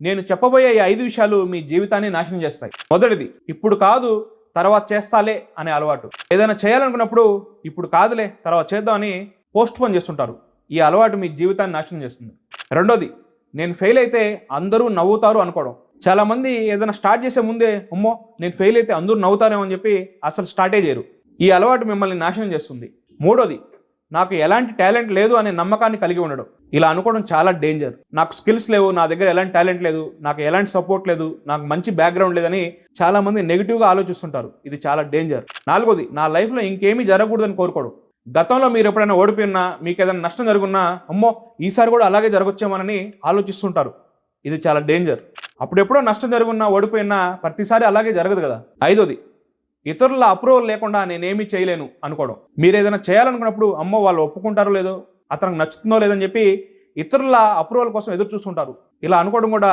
నేను చెప్పబోయే ఈ 5 విషయాలు మీ జీవితాన్ని నాశనం చేస్తాయి. మొదటిది, ఇప్పుడు కాదు తర్వాత చేస్తాలే అనే అలవాటు. ఏదైనా చేయాలనుకున్నప్పుడు ఇప్పుడు కాదులే తర్వాత చేద్దామని పోస్ట్ పోన్ చేస్తుంటారు. ఈ అలవాటు మీ జీవితాన్ని నాశనం చేస్తుంది. రెండోది, నేను ఫెయిల్ అయితే అందరూ నవ్వుతారు అనుకోవడం. చాలామంది ఏదైనా స్టార్ట్ చేసే ముందే అమ్మో నేను ఫెయిల్ అయితే అందరూ నవ్వుతారేమో అని చెప్పి అసలు స్టార్టే చేయరు. ఈ అలవాటు మిమ్మల్ని నాశనం చేస్తుంది. మూడోది, నాకు ఎలాంటి టాలెంట్ లేదు అనే నమ్మకాన్ని కలిగి ఉండడం. ఇలా అనుకోవడం చాలా డేంజర్. నాకు స్కిల్స్ లేవు, నా దగ్గర ఎలాంటి టాలెంట్ లేదు, నాకు ఎలాంటి సపోర్ట్ లేదు, నాకు మంచి బ్యాక్గ్రౌండ్ లేదని చాలామంది నెగిటివ్గా ఆలోచిస్తుంటారు. ఇది చాలా డేంజర్. నాలుగోది, నా లైఫ్లో ఇంకేమీ జరగకూడదని కోరుకోవడం. గతంలో మీరు ఎప్పుడైనా ఓడిపోయినా, మీకు ఏదైనా నష్టం జరుగున్నా అమ్మో ఈసారి కూడా అలాగే జరగొచ్చేమోనని ఆలోచిస్తుంటారు. ఇది చాలా డేంజర్. అప్పుడెప్పుడో నష్టం జరుగున్నా ఓడిపోయినా ప్రతిసారి అలాగే జరగదు కదా. ఐదోది, ఇతరుల అప్రూవల్ లేకుండా నేనేమీ చేయలేను అనుకోవడం. మీరు ఏదైనా చేయాలనుకున్నప్పుడు అమ్మో వాళ్ళు ఒప్పుకుంటారో లేదో, అతనికి నచ్చుతుందో లేదని చెప్పి ఇతరుల అప్రూవల్ కోసం ఎదురు చూస్తుంటారు. ఇలా అనుకోవడం కూడా